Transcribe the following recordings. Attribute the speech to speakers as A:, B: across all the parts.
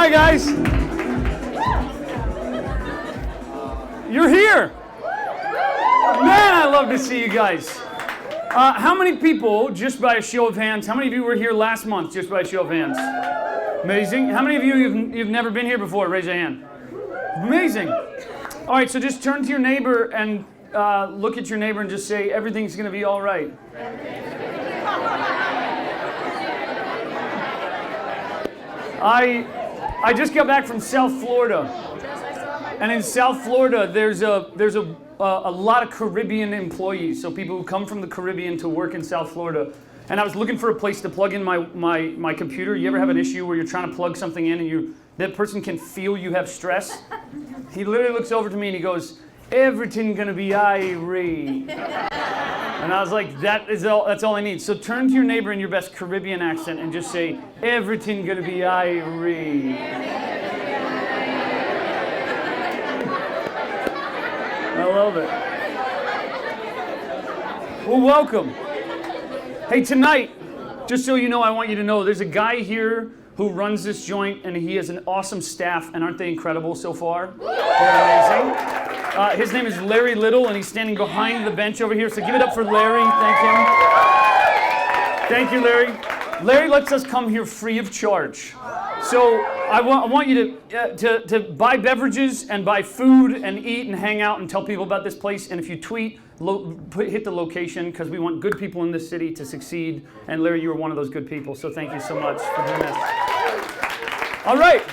A: Hi, guys. You're here. Man, I love to see you guys. How many people, just by a show of hands, how many of you were here last month, just by a show of hands? Amazing. How many of you, you've never been here before? Raise your hand. Amazing. All right, so just turn to your neighbor and look at your neighbor and just say, everything's going to be all right. I just got back from South Florida, and in South Florida there's a lot of Caribbean employees, so people who come from the Caribbean to work in South Florida. And I was looking for a place to plug in my computer. You ever have an issue where you're trying to plug something in and that person can feel you have stress? He literally looks over to me and he goes, "Everything gonna be irate." And I was like, that's all I need. So turn to your neighbor in your best Caribbean accent and just say, "Everything gonna be irate." I love it. Well, welcome. Hey, tonight, just so you know, I want you to know, there's a guy here who runs this joint, and he has an awesome staff, and aren't they incredible so far? They're amazing. His name is Larry Little, and he's standing behind the bench over here, so give it up for Larry. Thank him. Thank you, Larry. Larry lets us come here free of charge. So I want you to buy beverages and buy food and eat and hang out and tell people about this place, and if you tweet, hit the location, because we want good people in this city to succeed, and Larry, you are one of those good people, so thank you so much for doing this. All right.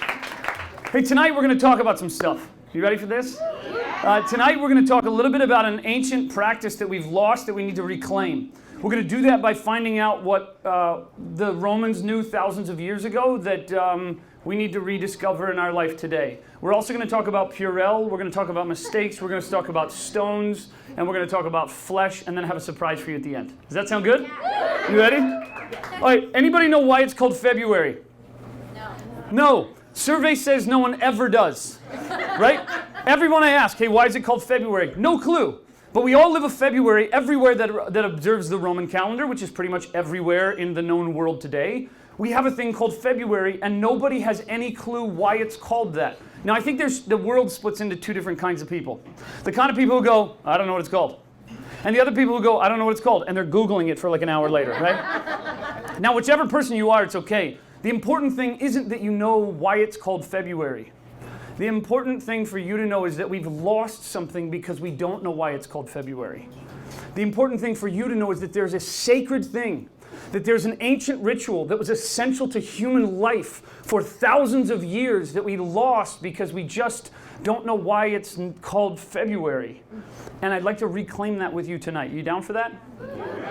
A: Hey, tonight we're going to talk about some stuff. You ready for this? Tonight we're going to talk a little bit about an ancient practice that we've lost that we need to reclaim. We're going to do that by finding out what the Romans knew thousands of years ago that we need to rediscover in our life today. We're also going to talk about Purell, we're going to talk about mistakes, we're going to talk about stones, and we're going to talk about flesh, and then have a surprise for you at the end. Does that sound good? Yeah. You ready? Yeah. All right, anybody know why it's called February? No. Survey says no one ever does, right? Everyone I ask, hey, why is it called February? No clue. But we all live a February everywhere that observes the Roman calendar, which is pretty much everywhere in the known world today. We have a thing called February, and nobody has any clue why it's called that. Now, I think the world splits into two different kinds of people. The kind of people who go, I don't know what it's called. And the other people who go, I don't know what it's called, and they're Googling it for like an hour later, right? Now, whichever person you are, it's okay. The important thing isn't that you know why it's called February. The important thing for you to know is that we've lost something because we don't know why it's called February. The important thing for you to know is that there's a sacred thing, that there's an ancient ritual that was essential to human life for thousands of years that we lost because we just don't know why it's called February. And I'd like to reclaim that with you tonight. You down for that?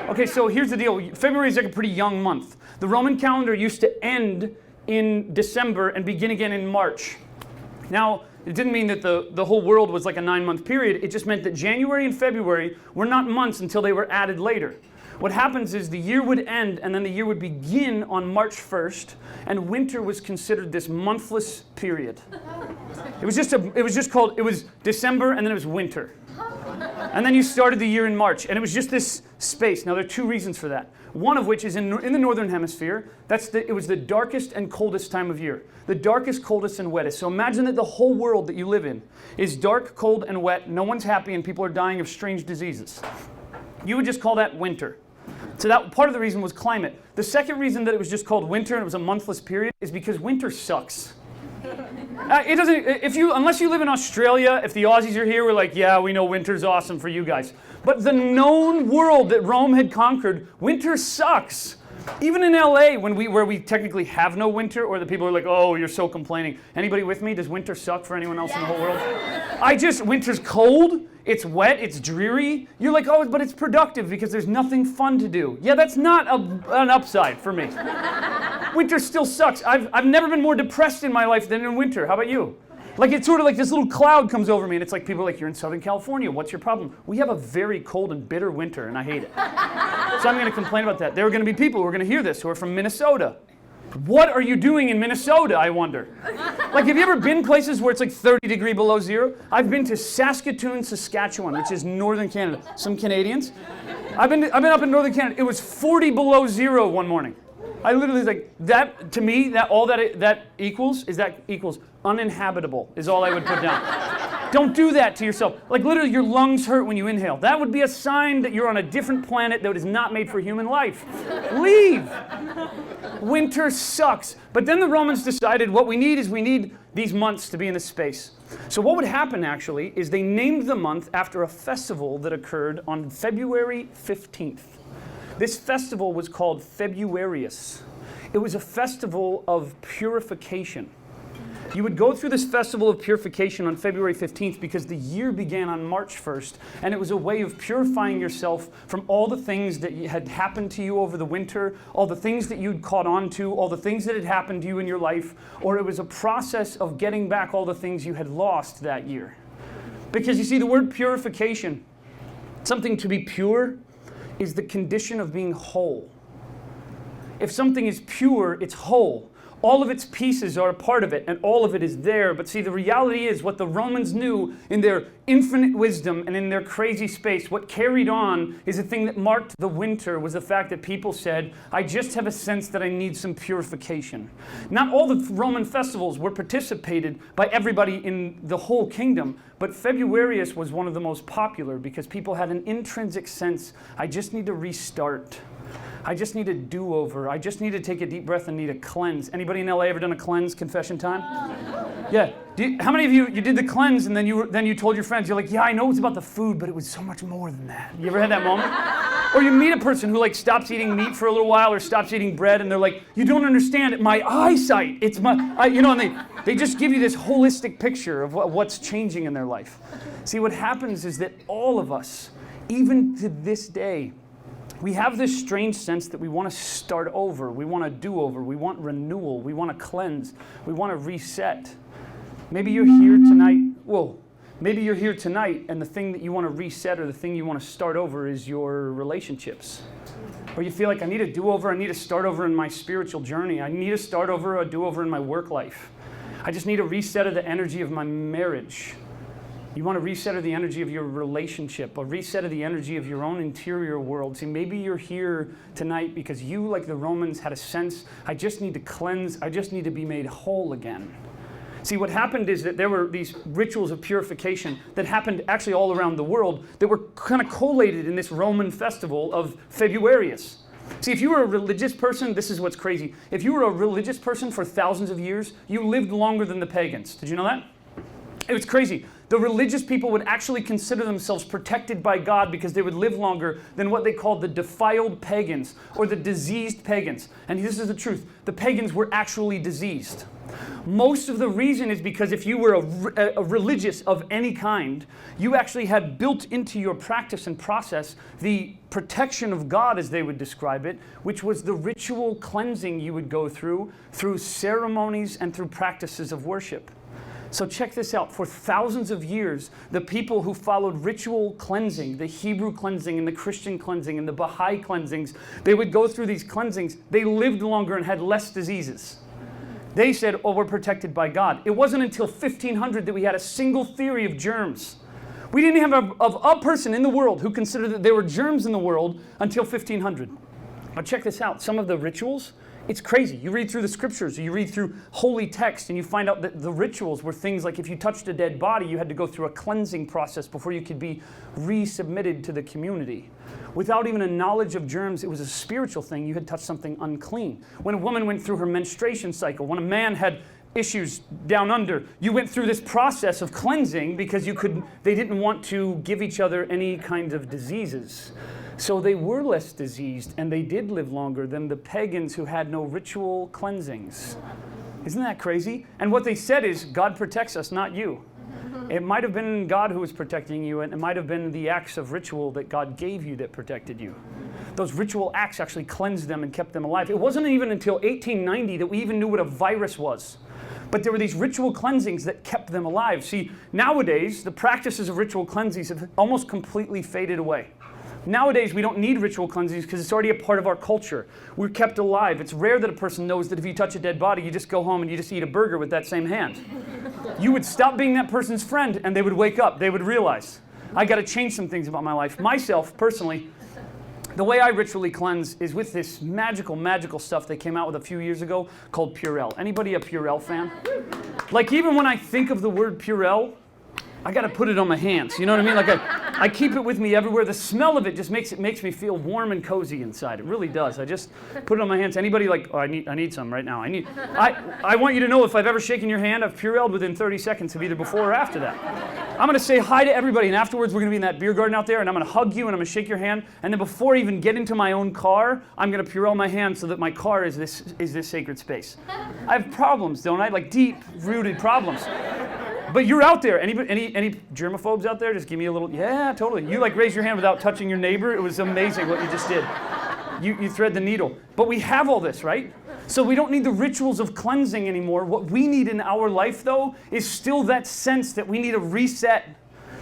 A: Okay, so here's the deal. February is like a pretty young month. The Roman calendar used to end in December and begin again in March. Now, it didn't mean that the whole world was like a 9-month period. It just meant that January and February were not months until they were added later. What happens is the year would end, and then the year would begin on March 1st, and winter was considered this monthless period. It was December, and then it was winter. And then you started the year in March, and it was just this space. Now, there are two reasons for that. One of which is in the Northern Hemisphere, it was the darkest and coldest time of year. The darkest, coldest, and wettest. So imagine that the whole world that you live in is dark, cold, and wet. No one's happy, and people are dying of strange diseases. You would just call that winter. So that part of the reason was climate. The second reason that it was just called winter and it was a monthless period is because winter sucks. It doesn't. Unless you live in Australia, if the Aussies are here, we're like, yeah, we know winter's awesome for you guys. But the known world that Rome had conquered, winter sucks. Even in LA, where we technically have no winter, or the people are like, oh, you're so complaining. Anybody with me? Does winter suck for anyone else in the whole world? Winter's cold, it's wet, it's dreary. You're like, oh, but it's productive because there's nothing fun to do. Yeah, that's not an upside for me. Winter still sucks. I've never been more depressed in my life than in winter. How about you? Like, it's sort of like this little cloud comes over me, and it's like people are like, you're in Southern California, what's your problem? We have a very cold and bitter winter, and I hate it. So I'm going to complain about that. There are going to be people who are going to hear this who are from Minnesota. What are you doing in Minnesota, I wonder? Like, have you ever been places where it's like 30 degrees below zero? I've been to Saskatoon, Saskatchewan, which is northern Canada. Some Canadians. I've been up in northern Canada. It was 40 below zero one morning. I literally like that. To me, that equals uninhabitable is all I would put down. Don't do that to yourself. Like literally, your lungs hurt when you inhale. That would be a sign that you're on a different planet that is not made for human life. Leave. Winter sucks. But then the Romans decided what we need these months to be in this space. So what would happen actually is they named the month after a festival that occurred on February 15th. This festival was called Februarius. It was a festival of purification. You would go through this festival of purification on February 15th because the year began on March 1st, and it was a way of purifying yourself from all the things that had happened to you over the winter, all the things that you'd caught on to, all the things that had happened to you in your life, or it was a process of getting back all the things you had lost that year. Because you see, the word purification, something to be pure, is the condition of being whole. If something is pure, it's whole. All of its pieces are a part of it, and all of it is there. But see, the reality is what the Romans knew in their infinite wisdom and in their crazy space, what carried on is the thing that marked the winter was the fact that people said, I just have a sense that I need some purification. Not all the Roman festivals were participated by everybody in the whole kingdom, but Februarius was one of the most popular because people had an intrinsic sense, I just need to restart. I just need a do-over. I just need to take a deep breath and need a cleanse. Anybody in LA ever done a cleanse confession time? Yeah. How many of you did the cleanse and then you told your friends, you're like, yeah, I know it's about the food, but it was so much more than that. You ever had that moment? Or you meet a person who like stops eating meat for a little while or stops eating bread and they're like, you don't understand it. My eyesight, it's and they just give you this holistic picture of what's changing in their life. See, what happens is that all of us, even to this day, we have this strange sense that we want to start over, we want to do over, we want renewal, we want to cleanse, we want to reset. Maybe you're here tonight, and the thing that you want to reset or the thing you want to start over is your relationships. Or you feel like I need a do-over, I need to start over in my spiritual journey, I need to start over a do-over in my work life. I just need a reset of the energy of my marriage. You want to reset of the energy of your relationship, a reset of the energy of your own interior world. See, maybe you're here tonight because you, like the Romans, had a sense, I just need to cleanse, I just need to be made whole again. See, what happened is that there were these rituals of purification that happened actually all around the world that were kind of collated in this Roman festival of Februarius. See, if you were a religious person, this is what's crazy. If you were a religious person for thousands of years, you lived longer than the pagans. Did you know that? It was crazy. The religious people would actually consider themselves protected by God because they would live longer than what they called the defiled pagans or the diseased pagans. And this is the truth. The pagans were actually diseased. Most of the reason is because if you were a religious of any kind, you actually had built into your practice and process the protection of God, as they would describe it, which was the ritual cleansing you would go through ceremonies and through practices of worship. So check this out. For thousands of years, the people who followed ritual cleansing, the Hebrew cleansing and the Christian cleansing and the Baha'i cleansings, they would go through these cleansings. They lived longer and had less diseases. They said, oh, we're protected by God. It wasn't until 1500 that we had a single theory of germs. We didn't have a person in the world who considered that there were germs in the world until 1500. But check this out. Some of the rituals, it's crazy. You read through the scriptures, you read through holy text, and you find out that the rituals were things like if you touched a dead body, you had to go through a cleansing process before you could be resubmitted to the community. Without even a knowledge of germs, it was a spiritual thing. You had touched something unclean. When a woman went through her menstruation cycle, when a man had issues down under, you went through this process of cleansing because they didn't want to give each other any kind of diseases. So they were less diseased, and they did live longer than the pagans who had no ritual cleansings. Isn't that crazy? And what they said is, God protects us, not you. It might have been God who was protecting you, and it might have been the acts of ritual that God gave you that protected you. Those ritual acts actually cleansed them and kept them alive. It wasn't even until 1890 that we even knew what a virus was. But there were these ritual cleansings that kept them alive. See, nowadays, the practices of ritual cleansings have almost completely faded away. Nowadays, we don't need ritual cleansings because it's already a part of our culture. We're kept alive. It's rare that a person knows that if you touch a dead body, you just go home and you just eat a burger with that same hand. You would stop being that person's friend and they would wake up. They would realize, I got to change some things about my life. Myself, personally, The way I ritually cleanse is with this magical, magical stuff they came out with a few years ago called Purell. Anybody a Purell fan? Like, even when I think of the word Purell, I got to put it on my hands. You know what I mean? Like, I keep it with me everywhere. The smell of it just makes me feel warm and cozy inside. It really does. I just put it on my hands. Anybody like, oh, I need some right now. I want you to know, if I've ever shaken your hand, I've Purelled within 30 seconds of either before or after that. I'm going to say hi to everybody, and afterwards we're going to be in that beer garden out there, and I'm going to hug you, and I'm going to shake your hand, and then before I even get into my own car, I'm going to Purell my hand so that my car is this sacred space. I have problems, don't I? Like deep-rooted problems. But you're out there. Any germaphobes out there? Just give me a little, yeah, totally. You like raise your hand without touching your neighbor. It was amazing what you just did. You thread the needle. But we have all this, right? So we don't need the rituals of cleansing anymore. What we need in our life, though, is still that sense that we need a reset,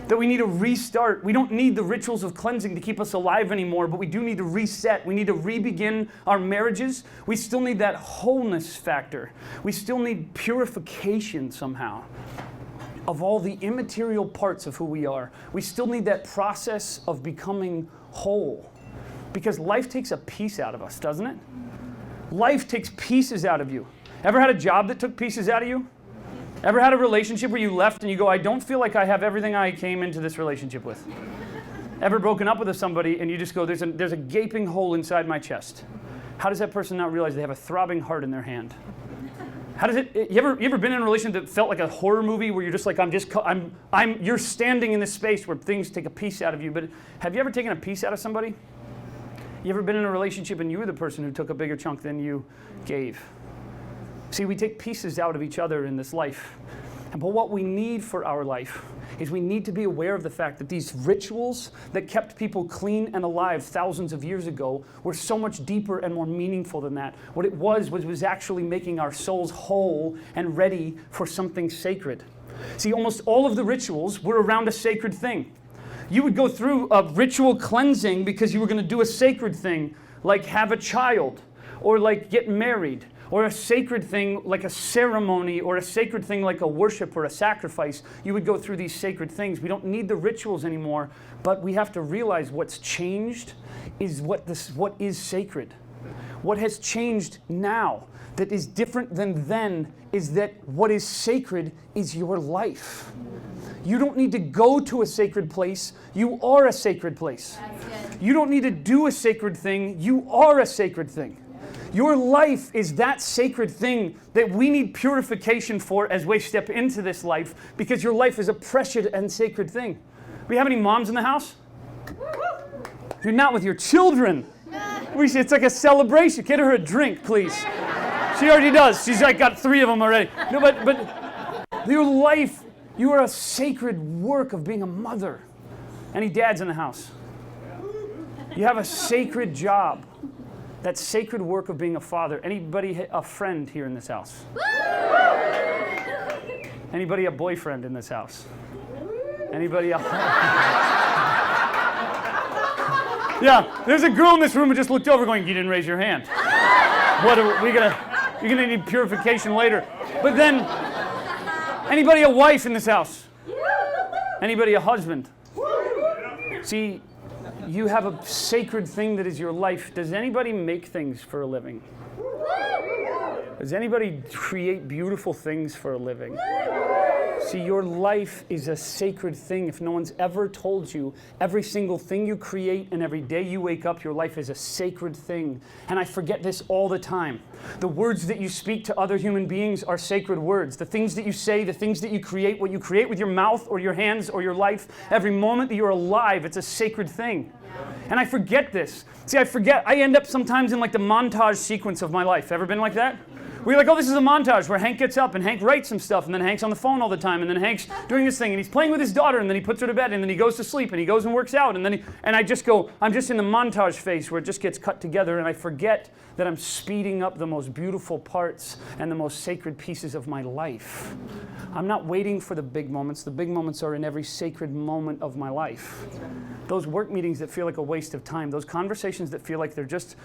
A: that we need a restart. We don't need the rituals of cleansing to keep us alive anymore, but we do need to reset. We need to re-begin our marriages. We still need that wholeness factor. We still need purification somehow of all the immaterial parts of who we are. We still need that process of becoming whole, because life takes a piece out of us, doesn't it? Life takes pieces out of you. Ever had a job that took pieces out of you? Ever had a relationship where you left and you go, I don't feel like I have everything I came into this relationship with? Ever broken up with somebody and you just go, there's a gaping hole inside my chest? How does that person not realize they have a throbbing heart in their hand? How does it? You ever been in a relationship that felt like a horror movie where you're just like, you're standing in this space where things take a piece out of you? But have you ever taken a piece out of somebody? You ever been in a relationship and you were the person who took a bigger chunk than you gave? See, we take pieces out of each other in this life. But what we need for our life is we need to be aware of the fact that these rituals that kept people clean and alive thousands of years ago were so much deeper and more meaningful than that. What it was actually making our souls whole and ready for something sacred. See, almost all of the rituals were around a sacred thing. You would go through a ritual cleansing because you were going to do a sacred thing, like have a child, or like get married, or a sacred thing like a ceremony, or a sacred thing like a worship or a sacrifice. You would go through these sacred things. We don't need the rituals anymore, but we have to realize what's changed is what is sacred. What has changed now that is different than then is that what is sacred is your life. You don't need to go to a sacred place. You are a sacred place. You don't need to do a sacred thing. You are a sacred thing. Your life is that sacred thing that we need purification for as we step into this life, because your life is a precious and sacred thing. We have any moms in the house? You're not with your children. It's like a celebration. Get her a drink, please. She already does. She's like got 3 of them already. No, but your life, you are a sacred work of being a mother. Any dads in the house? You have a sacred job. That sacred work of being a father. Anybody a friend here in this house? Anybody a boyfriend in this house? Anybody a... Yeah, there's a girl in this room who just looked over going, you didn't raise your hand. What are we gonna... You're gonna need purification later. But then, anybody a wife in this house? Anybody a husband? See, you have a sacred thing that is your life. Does anybody make things for a living? Does anybody create beautiful things for a living? See, your life is a sacred thing. If no one's ever told you, every single thing you create and every day you wake up, your life is a sacred thing. And I forget this all the time. The words that you speak to other human beings are sacred words. The things that you say, the things that you create, what you create with your mouth or your hands or your life, every moment that you're alive, it's a sacred thing. And I forget this. See, I end up sometimes in like the montage sequence of my life. Ever been like that? Where you're like, oh, this is a montage where Hank gets up and Hank writes some stuff, and then Hank's on the phone all the time, and then Hank's doing this thing, and he's playing with his daughter, and then he puts her to bed, and then he goes to sleep, and he goes and works out, and then I just go, I'm just in the montage phase where it just gets cut together, and I forget that I'm speeding up the most beautiful parts and the most sacred pieces of my life. I'm not waiting for the big moments. The big moments are in every sacred moment of my life. Those work meetings that feel like a waste of time, those conversations that feel like they're just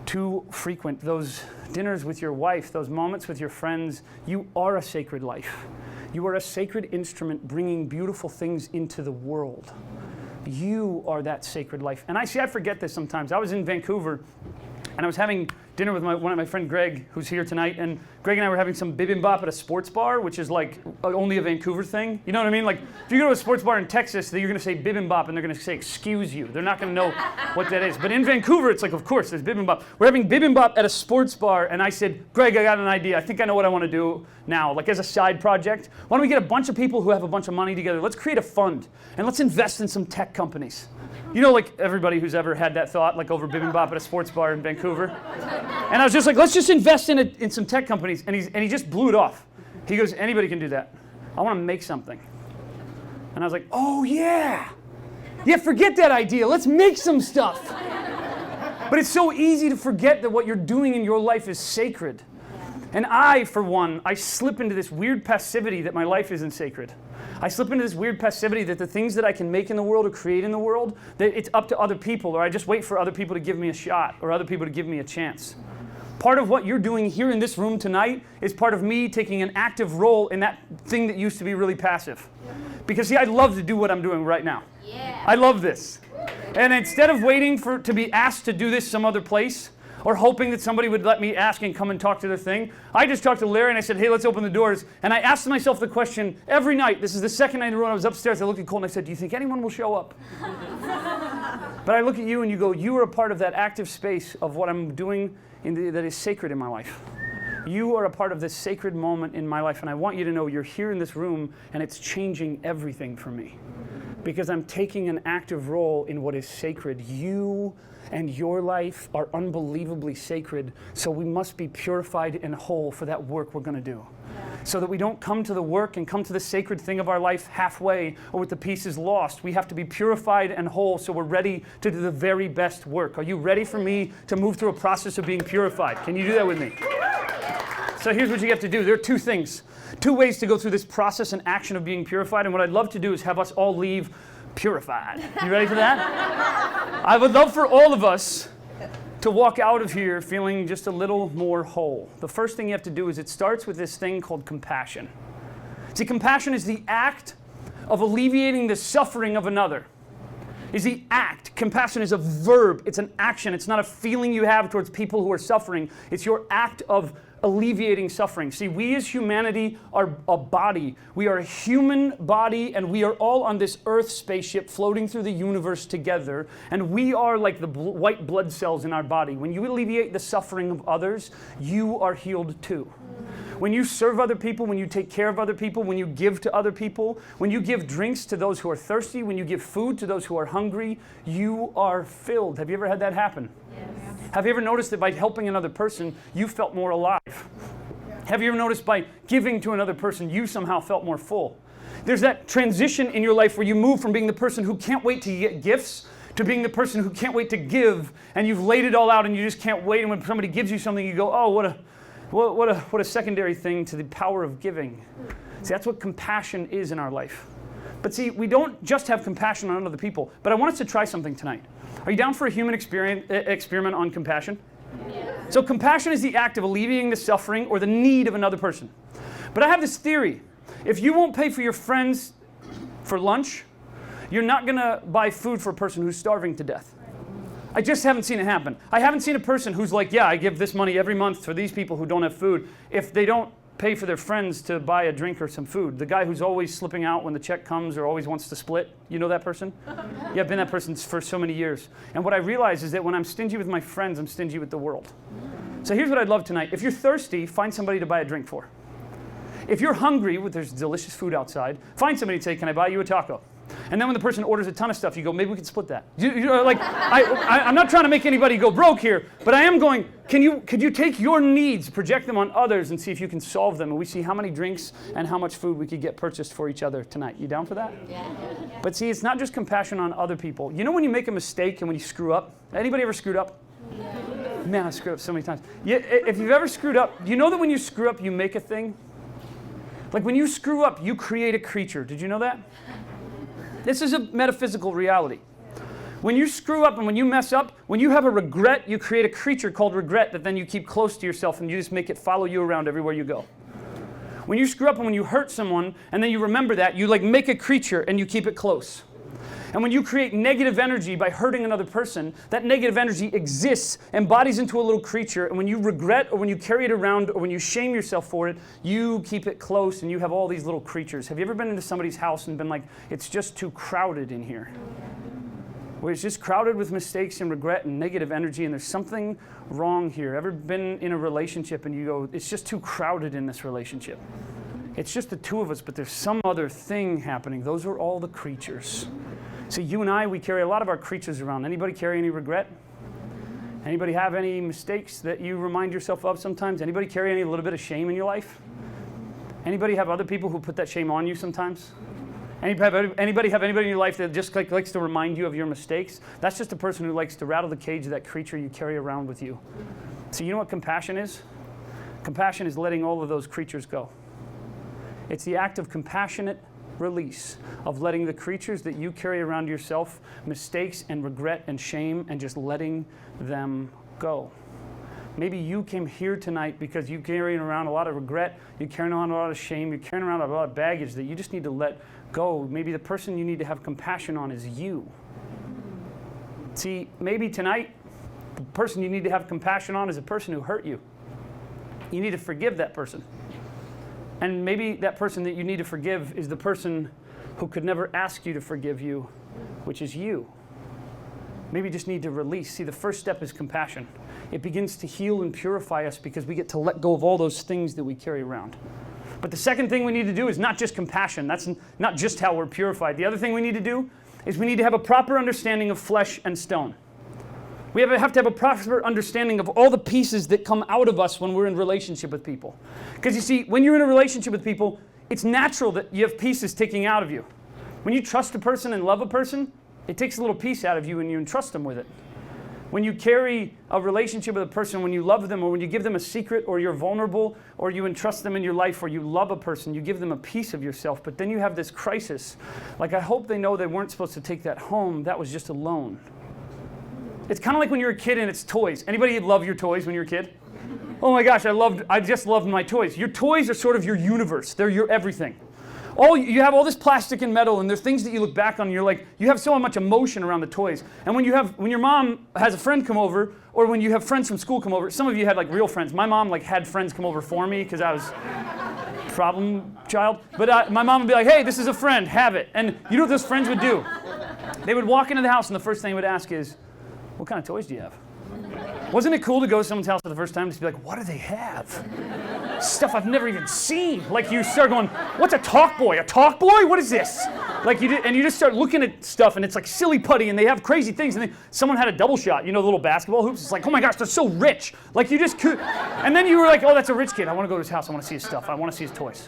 A: too frequent, those dinners with your wife, those moments with your friends, you are a sacred life. You are a sacred instrument bringing beautiful things into the world. You are that sacred life. And I forget this sometimes. I was in Vancouver, and I was having dinner with one of my friend Greg, who's here tonight, and Greg and I were having some bibimbap at a sports bar, which is like only a Vancouver thing. You know what I mean? Like, if you go to a sports bar in Texas, you're going to say bibimbap, and they're going to say, excuse you. They're not going to know what that is. But in Vancouver, it's like, of course, there's bibimbap. We're having bibimbap at a sports bar, and I said, Greg, I got an idea. I think I know what I want to do now, like as a side project. Why don't we get a bunch of people who have a bunch of money together? Let's create a fund, and let's invest in some tech companies. You know, like everybody who's ever had that thought, like over bibimbap at a sports bar in Vancouver. And I was just like, let's just invest in some tech companies. And he just blew it off. He goes, anybody can do that. I want to make something. And I was like, oh yeah. Yeah, forget that idea. Let's make some stuff. But it's so easy to forget that what you're doing in your life is sacred. And I, for one, I slip into this weird passivity that my life isn't sacred. I slip into this weird passivity that the things that I can make in the world or create in the world, that it's up to other people, or I just wait for other people to give me a shot, or other people to give me a chance. Part of what you're doing here in this room tonight is part of me taking an active role in that thing that used to be really passive. Because see, I love to do what I'm doing right now. Yeah. I love this. And instead of waiting to be asked to do this some other place, or hoping that somebody would let me ask and come and talk to their thing, I just talked to Larry and I said, hey, let's open the doors. And I asked myself the question every night. This is the second night in a row I was upstairs. I looked at Cole and I said, do you think anyone will show up? But I look at you and you go, you are a part of that active space of what I'm doing that is sacred in my life. You are a part of this sacred moment in my life. And I want you to know you're here in this room and it's changing everything for me. Because I'm taking an active role in what is sacred. You and your life are unbelievably sacred, so we must be purified and whole for that work we're going to do. So that we don't come to the work and come to the sacred thing of our life halfway or with the pieces lost. We have to be purified and whole so we're ready to do the very best work. Are you ready for me to move through a process of being purified? Can you do that with me? So here's what you have to do. There are two things, two ways to go through this process and action of being purified, and what I'd love to do is have us all leave purified. You ready for that? I would love for all of us to walk out of here feeling just a little more whole. The first thing you have to do is it starts with this thing called compassion. See, compassion is the act of alleviating the suffering of another. Is the act. Compassion is a verb. It's an action. It's not a feeling you have towards people who are suffering. It's your act of alleviating suffering. See, we as humanity are a body. We are a human body, and we are all on this Earth spaceship floating through the universe together, and we are like the white blood cells in our body. When you alleviate the suffering of others, you are healed too. When you serve other people, when you take care of other people, when you give to other people, when you give drinks to those who are thirsty, when you give food to those who are hungry, you are filled. Have you ever had that happen? Yes. Have you ever noticed that by helping another person, you felt more alive? Have you ever noticed by giving to another person, you somehow felt more full? There's that transition in your life where you move from being the person who can't wait to get gifts to being the person who can't wait to give, and you've laid it all out and you just can't wait, and when somebody gives you something, you go, oh, what a secondary thing to the power of giving. See, that's what compassion is in our life. But see, we don't just have compassion on other people, but I want us to try something tonight. Are you down for a human experiment on compassion? Yeah. So compassion is the act of alleviating the suffering or the need of another person. But I have this theory. If you won't pay for your friends for lunch, you're not going to buy food for a person who's starving to death. I just haven't seen it happen. I haven't seen a person who's like, yeah, I give this money every month for these people who don't have food, if they don't pay for their friends to buy a drink or some food. The guy who's always slipping out when the check comes or always wants to split. You know that person? Yeah, I've been that person for so many years. And what I realize is that when I'm stingy with my friends, I'm stingy with the world. So here's what I'd love tonight. If you're thirsty, find somebody to buy a drink for. If you're hungry, there's delicious food outside, find somebody to say, can I buy you a taco? And then when the person orders a ton of stuff, you go, maybe we could split that. I'm not trying to make anybody go broke here, but I am going, could you take your needs, project them on others, and see if you can solve them? And we see how many drinks and how much food we could get purchased for each other tonight. You down for that? Yeah. But see, it's not just compassion on other people. You know when you make a mistake and when you screw up? Anybody ever screwed up? Yeah. Man, I screwed up so many times. Yeah, if you've ever screwed up, you know that when you screw up, you make a thing? Like when you screw up, you create a creature. Did you know that? This is a metaphysical reality. When you screw up and when you mess up, when you have a regret, you create a creature called regret that then you keep close to yourself and you just make it follow you around everywhere you go. When you screw up and when you hurt someone and then you remember that, you like make a creature and you keep it close. And when you create negative energy by hurting another person, that negative energy exists, embodies into a little creature, and when you regret or when you carry it around or when you shame yourself for it, you keep it close and you have all these little creatures. Have you ever been into somebody's house and been like, it's just too crowded in here? Where it's just crowded with mistakes and regret and negative energy, and there's something wrong here. Ever been in a relationship and you go, it's just too crowded in this relationship? It's just the two of us, but there's some other thing happening. Those are all the creatures. See, you and I, we carry a lot of our creatures around. Anybody carry any regret? Anybody have any mistakes that you remind yourself of sometimes? Anybody carry any little bit of shame in your life? Anybody have other people who put that shame on you sometimes? Anybody have anybody in your life that just likes to remind you of your mistakes? That's just a person who likes to rattle the cage of that creature you carry around with you. So you know what compassion is? Compassion is letting all of those creatures go. It's the act of compassionate release of letting the creatures that you carry around yourself, mistakes and regret and shame, and just letting them go. Maybe you came here tonight because you're carrying around a lot of regret, you're carrying around a lot of shame, you're carrying around a lot of baggage that you just need to let go. Maybe the person you need to have compassion on is you. See, maybe tonight, the person you need to have compassion on is a person who hurt you. You need to forgive that person. And maybe that person that you need to forgive is the person who could never ask you to forgive you, which is you. Maybe you just need to release. See, the first step is compassion. It begins to heal and purify us because we get to let go of all those things that we carry around. But the second thing we need to do is not just compassion. That's not just how we're purified. The other thing we need to do is we need to have a proper understanding of flesh and stone. We have to have a proper understanding of all the pieces that come out of us when we're in relationship with people. Because you see, when you're in a relationship with people, it's natural that you have pieces taking out of you. When you trust a person and love a person, it takes a little piece out of you and you entrust them with it. When you carry a relationship with a person, when you love them or when you give them a secret or you're vulnerable or you entrust them in your life or you love a person, you give them a piece of yourself, but then you have this crisis. Like, I hope they know they weren't supposed to take that home. That was just a loan. It's kind of like when you're a kid and it's toys. Anybody love your toys when you're a kid? Oh my gosh, I just loved my toys. Your toys are sort of your universe. They're your everything. You have all this plastic and metal, and there's things that you look back on and you're like, you have so much emotion around the toys. And when your mom has a friend come over, or when you have friends from school come over, some of you had like real friends. My mom like had friends come over for me because I was a problem child. But my mom would be like, hey, this is a friend, have it. And you know what those friends would do? They would walk into the house and the first thing they would ask is, what kind of toys do you have? Wasn't it cool to go to someone's house for the first time and just be like, what do they have? Stuff I've never even seen. Like you start going, what's a talk boy? A talk boy? What is this? Like you just start looking at stuff and it's like silly putty and they have crazy things. And someone had a double shot, you know, the little basketball hoops. It's like, oh my gosh, they're so rich. Like you just could. And then you were like, oh, that's a rich kid. I want to go to his house. I want to see his stuff. I want to see his toys.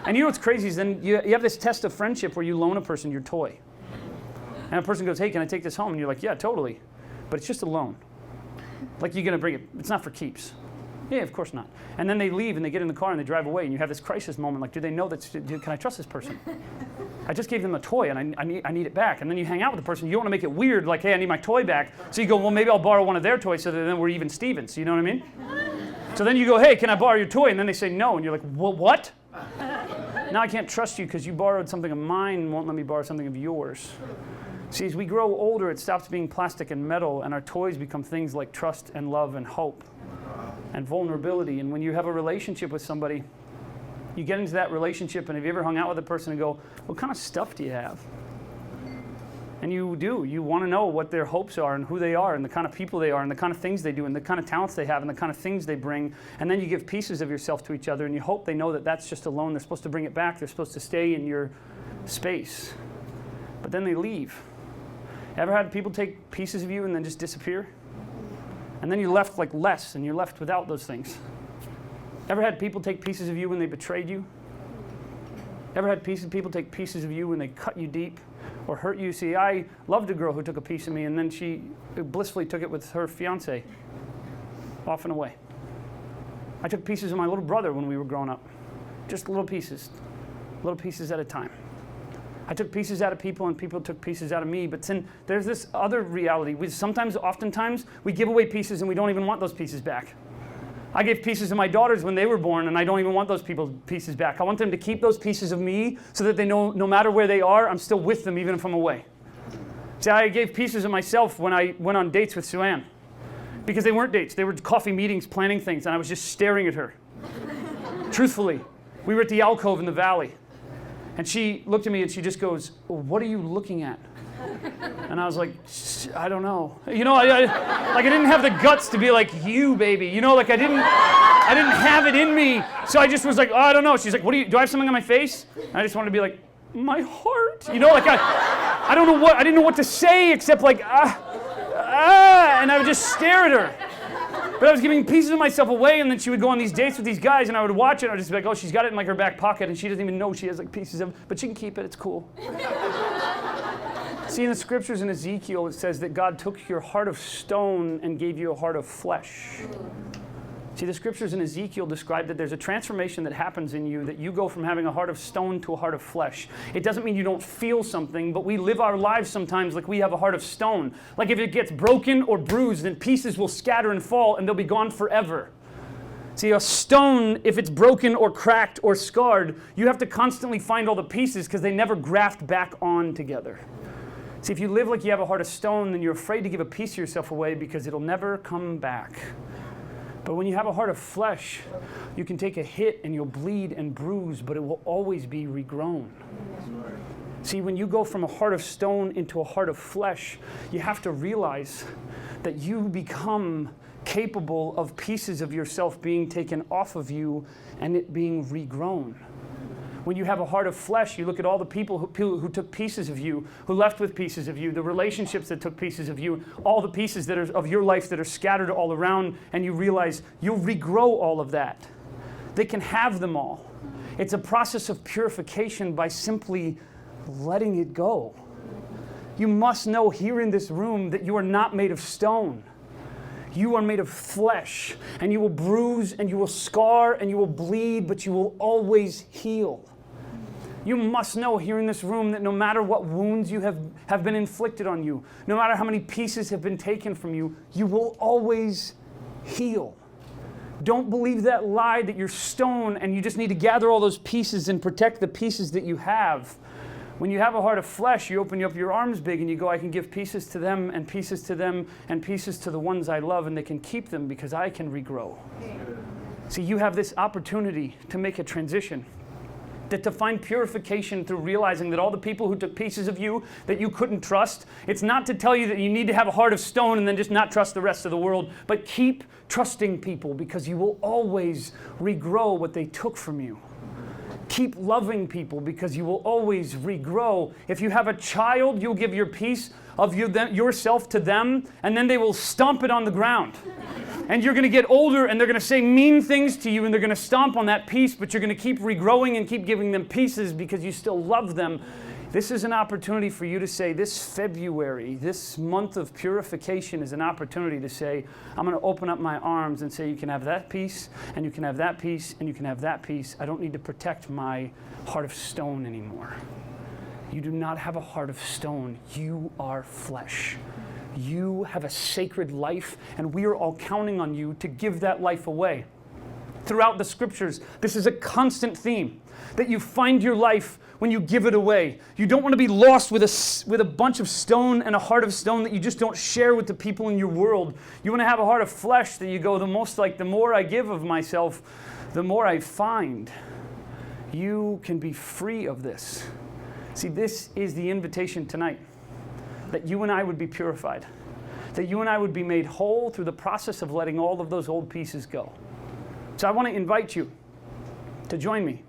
A: And you know what's crazy is then you have this test of friendship where you loan a person your toy. And a person goes, hey, can I take this home? And you're like, yeah, totally. But it's just a loan. Like you're going to bring it. It's not for keeps. Yeah, of course not. And then they leave and they get in the car and they drive away and you have this crisis moment like, do they know that, can I trust this person? I just gave them a toy and I need it back. And then you hang out with the person. You don't want to make it weird like, hey, I need my toy back. So you go, well, maybe I'll borrow one of their toys so that then we're even Stevens. You know what I mean? So then you go, hey, can I borrow your toy? And then they say no. And you're like, well, what? Now I can't trust you because you borrowed something of mine and won't let me borrow something of yours. See, as we grow older, it stops being plastic and metal, and our toys become things like trust and love and hope and vulnerability. And when you have a relationship with somebody, you get into that relationship, and have you ever hung out with a person and go, what kind of stuff do you have? And you do. You want to know what their hopes are and who they are and the kind of people they are and the kind of things they do and the kind of talents they have and the kind of things they bring. And then you give pieces of yourself to each other, and you hope they know that that's just a loan. They're supposed to bring it back. They're supposed to stay in your space. But then they leave. Ever had people take pieces of you and then just disappear? And then you're left like less and you're left without those things. Ever had people take pieces of you when they betrayed you? Ever had people take pieces of you when they cut you deep or hurt you? See, I loved a girl who took a piece of me and then she blissfully took it with her fiance, off and away. I took pieces of my little brother when we were growing up. Just little pieces at a time. I took pieces out of people and people took pieces out of me, but then there's this other reality. Oftentimes, we give away pieces and we don't even want those pieces back. I gave pieces of my daughters when they were born, and I don't even want those pieces back. I want them to keep those pieces of me so that they know no matter where they are, I'm still with them even if I'm away. See, I gave pieces of myself when I went on dates with Sue-Ann. Because they weren't dates. They were coffee meetings, planning things, and I was just staring at her. Truthfully. We were at the alcove in the valley. And she looked at me and she just goes, "What are you looking at?" And I was like, "I don't know." You know, I didn't have the guts to be like, "You, baby." You know, like I didn't have it in me. So I just was like, "Oh, I don't know." She's like, "Do I have something on my face?" And I just wanted to be like, "My heart." You know, like I didn't know what to say except like, and I would just stare at her. But I was giving pieces of myself away, and then she would go on these dates with these guys, and I would watch it, and I would just be like, "Oh, she's got it in like her back pocket, and she doesn't even know she has like pieces of, but she can keep it, it's cool." See, in the scriptures in Ezekiel, it says that God took your heart of stone and gave you a heart of flesh. See, the scriptures in Ezekiel describe that there's a transformation that happens in you, that you go from having a heart of stone to a heart of flesh. It doesn't mean you don't feel something, but we live our lives sometimes like we have a heart of stone. Like if it gets broken or bruised, then pieces will scatter and fall, and they'll be gone forever. See, a stone, if it's broken or cracked or scarred, you have to constantly find all the pieces because they never graft back on together. See, if you live like you have a heart of stone, then you're afraid to give a piece of yourself away because it'll never come back. But when you have a heart of flesh, you can take a hit and you'll bleed and bruise, but it will always be regrown. See, when you go from a heart of stone into a heart of flesh, you have to realize that you become capable of pieces of yourself being taken off of you and it being regrown. When you have a heart of flesh, you look at all the people who took pieces of you, who left with pieces of you, the relationships that took pieces of you, all the pieces that are of your life that are scattered all around, and you realize you'll regrow all of that. They can have them all. It's a process of purification by simply letting it go. You must know here in this room that you are not made of stone. You are made of flesh, and you will bruise, and you will scar, and you will bleed, but you will always heal. You must know here in this room that no matter what wounds you have been inflicted on you, no matter how many pieces have been taken from you, you will always heal. Don't believe that lie that you're stone and you just need to gather all those pieces and protect the pieces that you have. When you have a heart of flesh, you open up your arms big and you go, "I can give pieces to them and pieces to them and pieces to the ones I love, and they can keep them because I can regrow." See, you have this opportunity to make a transition, to find purification through realizing that all the people who took pieces of you that you couldn't trust, it's not to tell you that you need to have a heart of stone and then just not trust the rest of the world, but keep trusting people because you will always regrow what they took from you. Keep loving people because you will always regrow. If you have a child, you'll give your piece of yourself to them, and then they will stomp it on the ground. And you're going to get older, and they're going to say mean things to you, and they're going to stomp on that piece, but you're going to keep regrowing and keep giving them pieces because you still love them. This is an opportunity for you to say, this February, this month of purification is an opportunity to say, I'm going to open up my arms and say, you can have that piece, and you can have that piece, and you can have that piece. I don't need to protect my heart of stone anymore. You do not have a heart of stone. You are flesh. You have a sacred life, and we are all counting on you to give that life away. Throughout the scriptures, this is a constant theme, that you find your life when you give it away. You don't want to be lost with a bunch of stone and a heart of stone that you just don't share with the people in your world. You want to have a heart of flesh that you go, the more I give of myself, the more I find. You can be free of this. See, this is the invitation tonight, that you and I would be purified, that you and I would be made whole through the process of letting all of those old pieces go. So I want to invite you to join me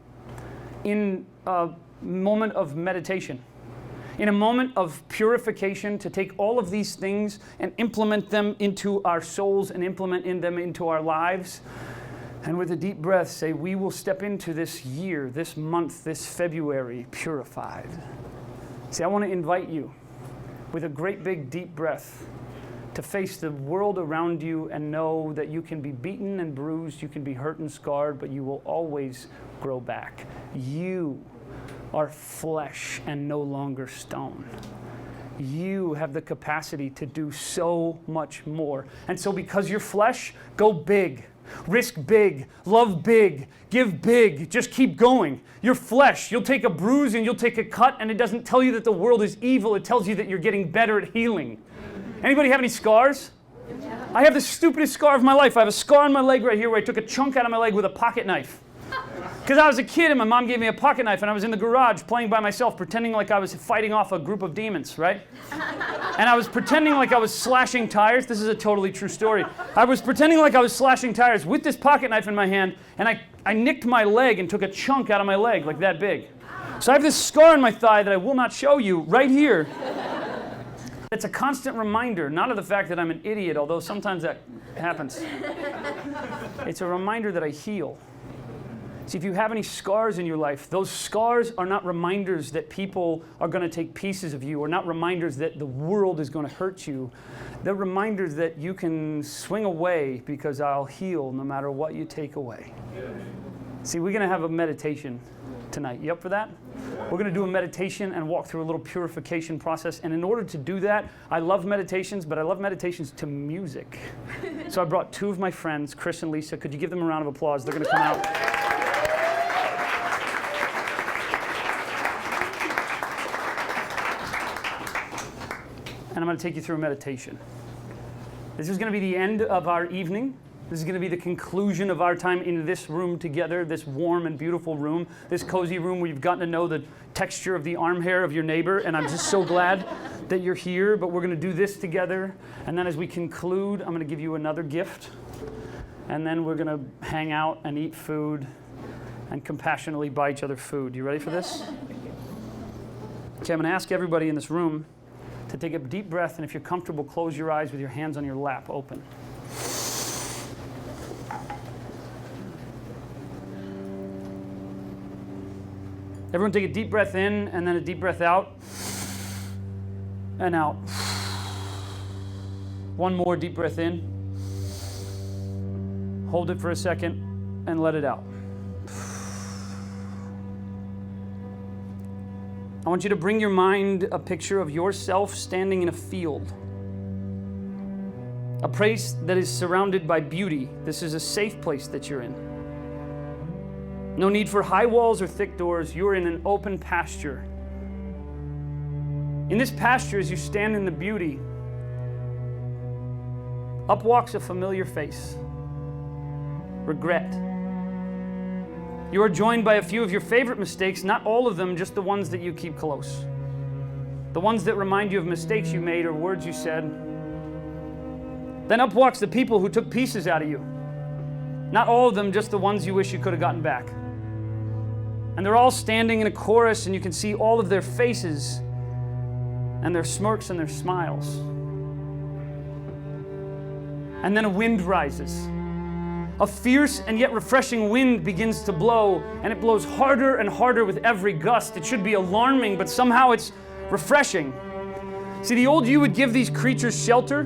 A: in a moment of meditation, in a moment of purification, to take all of these things and implement them into our souls and implement them into our lives. And with a deep breath, say, we will step into this year, this month, this February, purified. See, I want to invite you with a great big deep breath to face the world around you and know that you can be beaten and bruised, you can be hurt and scarred, but you will always grow back. You are flesh and no longer stone. You have the capacity to do so much more. And so because you're flesh, go big. Risk big, love big, give big, just keep going. Your flesh, you'll take a bruise and you'll take a cut, and it doesn't tell you that the world is evil, it tells you that you're getting better at healing. Anybody have any scars? I have the stupidest scar of my life. I have a scar on my leg right here where I took a chunk out of my leg with a pocket knife. Because I was a kid and my mom gave me a pocket knife and I was in the garage playing by myself, pretending like I was fighting off a group of demons, right? And I was pretending like I was slashing tires. This is a totally true story. I was pretending like I was slashing tires with this pocket knife in my hand, and I nicked my leg and took a chunk out of my leg, like that big. So I have this scar on my thigh that I will not show you right here. It's a constant reminder, not of the fact that I'm an idiot, although sometimes that happens. It's a reminder that I heal. See, if you have any scars in your life, those scars are not reminders that people are going to take pieces of you, or not reminders that the world is going to hurt you. They're reminders that you can swing away because I'll heal no matter what you take away. See, we're going to have a meditation tonight. You up for that? We're going to do a meditation and walk through a little purification process. And in order to do that, I love meditations, but I love meditations to music. So I brought two of my friends, Chris and Lisa. Could you give them a round of applause? They're going to come out. And I'm going to take you through a meditation. This is going to be the end of our evening. This is going to be the conclusion of our time in this room together, this warm and beautiful room, this cozy room where you've gotten to know the texture of the arm hair of your neighbor, and I'm just so glad that you're here, but we're going to do this together, and then as we conclude, I'm going to give you another gift, and then we're going to hang out and eat food and compassionately buy each other food. You ready for this? Okay, I'm going to ask everybody in this room to take a deep breath, and if you're comfortable, close your eyes with your hands on your lap open. Everyone take a deep breath in, and then a deep breath out, and out. One more deep breath in. Hold it for a second, and let it out. I want you to bring your mind a picture of yourself standing in a field. A place that is surrounded by beauty. This is a safe place that you're in. No need for high walls or thick doors. You're in an open pasture. In this pasture, as you stand in the beauty, up walks a familiar face. Regret. You are joined by a few of your favorite mistakes, not all of them, just the ones that you keep close. The ones that remind you of mistakes you made or words you said. Then up walks the people who took pieces out of you. Not all of them, just the ones you wish you could have gotten back. And they're all standing in a chorus, and you can see all of their faces and their smirks and their smiles. And then a wind rises. A fierce and yet refreshing wind begins to blow, and it blows harder and harder with every gust. It should be alarming, but somehow it's refreshing. See, the old you would give these creatures shelter.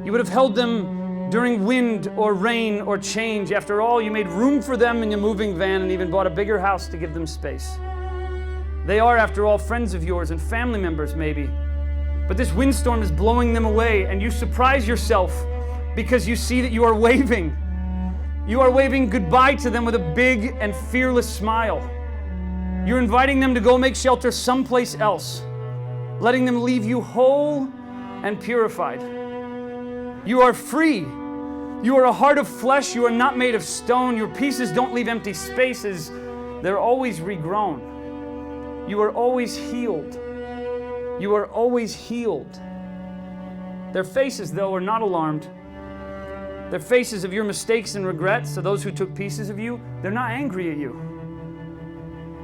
A: You would have held them during wind or rain or change. After all, you made room for them in your moving van and even bought a bigger house to give them space. They are, after all, friends of yours and family members, maybe. But this windstorm is blowing them away, and you surprise yourself because you see that you are waving. You are waving goodbye to them with a big and fearless smile. You're inviting them to go make shelter someplace else, letting them leave you whole and purified. You are free. You are a heart of flesh. You are not made of stone. Your pieces don't leave empty spaces. They're always regrown. You are always healed. You are always healed. Their faces, though, are not alarmed. Their faces of your mistakes and regrets, to those who took pieces of you, they're not angry at you.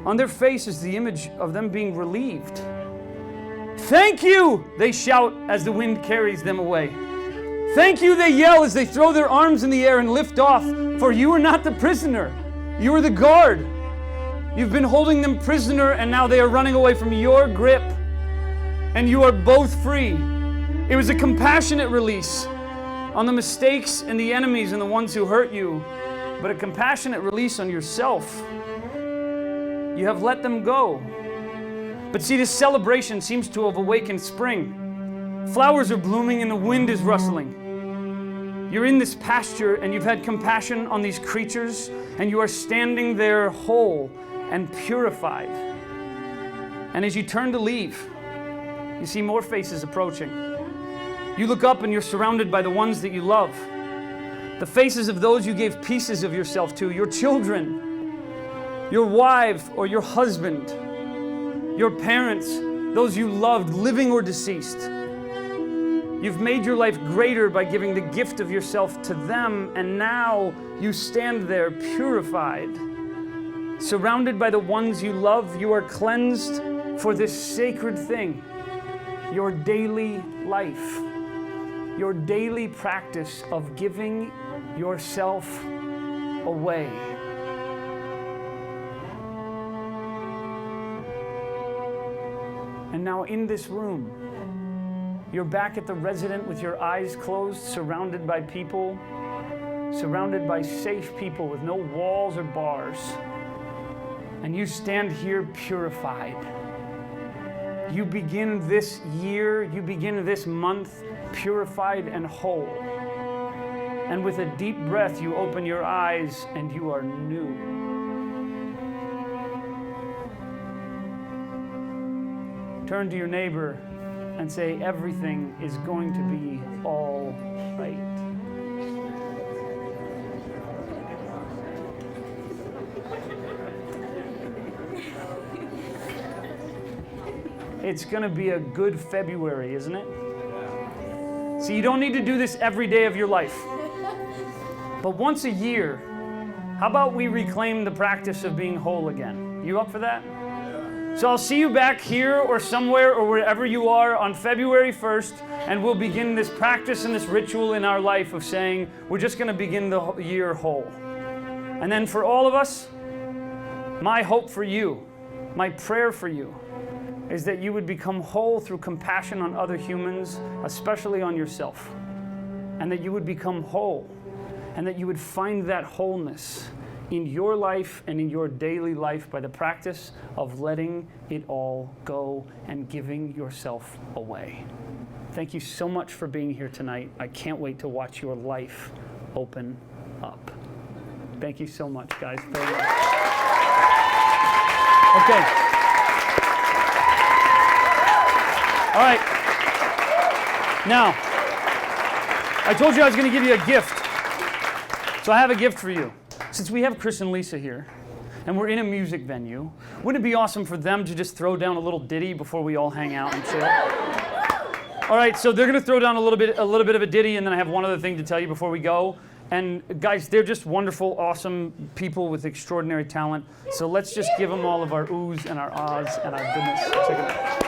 A: On their face is the image of them being relieved. Thank you, they shout as the wind carries them away. Thank you, they yell as they throw their arms in the air and lift off, for you are not the prisoner. You are the guard. You've been holding them prisoner, and now they are running away from your grip, and you are both free. It was a compassionate release on the mistakes and the enemies and the ones who hurt you, but a compassionate release on yourself. You have let them go. But see, this celebration seems to have awakened spring. Flowers are blooming and the wind is rustling. You're in this pasture and you've had compassion on these creatures, and you are standing there whole and purified. And as you turn to leave, you see more faces approaching. You look up and you're surrounded by the ones that you love. The faces of those you gave pieces of yourself to, your children, your wife or your husband, your parents, those you loved, living or deceased. You've made your life greater by giving the gift of yourself to them, and now you stand there purified. Surrounded by the ones you love, you are cleansed for this sacred thing, your daily life, your daily practice of giving yourself away. And now in this room, you're back at the resident with your eyes closed, surrounded by people, surrounded by safe people with no walls or bars. And you stand here purified. You begin this year, you begin this month purified and whole. And with a deep breath, you open your eyes and you are new. Turn to your neighbor and say, everything is going to be all right. It's going to be a good February, isn't it? See, you don't need to do this every day of your life. But once a year, how about we reclaim the practice of being whole again? You up for that? So I'll see you back here or somewhere or wherever you are on February 1st, and we'll begin this practice and this ritual in our life of saying, we're just going to begin the year whole. And then for all of us, my hope for you, my prayer for you, is that you would become whole through compassion on other humans, especially on yourself. And that you would become whole, and that you would find that wholeness in your life and in your daily life by the practice of letting it all go and giving yourself away. Thank you so much for being here tonight. I can't wait to watch your life open up. Thank you so much, guys. Very much. Okay. All right. Now, I told you I was going to give you a gift. So I have a gift for you. Since we have Chris and Lisa here, and we're in a music venue, wouldn't it be awesome for them to just throw down a little ditty before we all hang out and chill? All right, so they're going to throw down a little bit of a ditty, and then I have one other thing to tell you before we go. And guys, they're just wonderful, awesome people with extraordinary talent. So let's just give them all of our oohs and our ahs and our goodness. Check it out.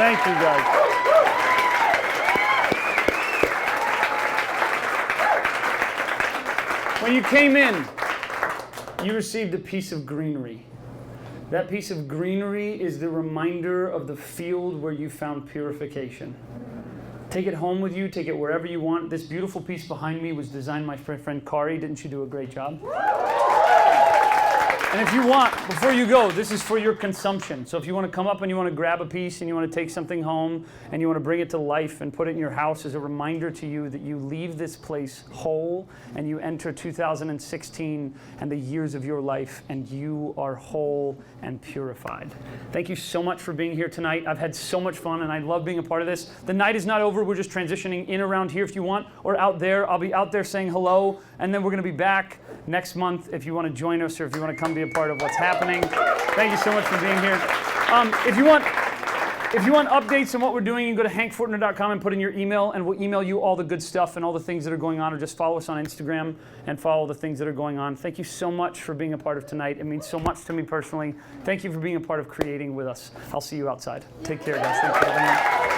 A: Thank you, guys. When you came in, you received a piece of greenery. That piece of greenery is the reminder of the field where you found purification. Take it home with you, take it wherever you want. This beautiful piece behind me was designed by my friend Kari. Didn't she do a great job? And if you want, before you go, this is for your consumption. So if you want to come up and you want to grab a piece and you want to take something home and you want to bring it to life and put it in your house as a reminder to you that you leave this place whole and you enter 2016 and the years of your life and you are whole and purified. Thank you so much for being here tonight. I've had so much fun and I love being a part of this. The night is not over. We're just transitioning in around here if you want, or out there. I'll be out there saying hello, and then we're going to be back next month if you want to join us or if you want to come be a part of what's happening. Thank you so much for being here. If you want updates on what we're doing, you can go to hankfortener.com and put in your email, and we'll email you all the good stuff and all the things that are going on, or just follow us on Instagram and follow the things that are going on. Thank you so much for being a part of tonight. It means so much to me personally. Thank you for being a part of creating with us. I'll see you outside. Take care, guys. Thank you.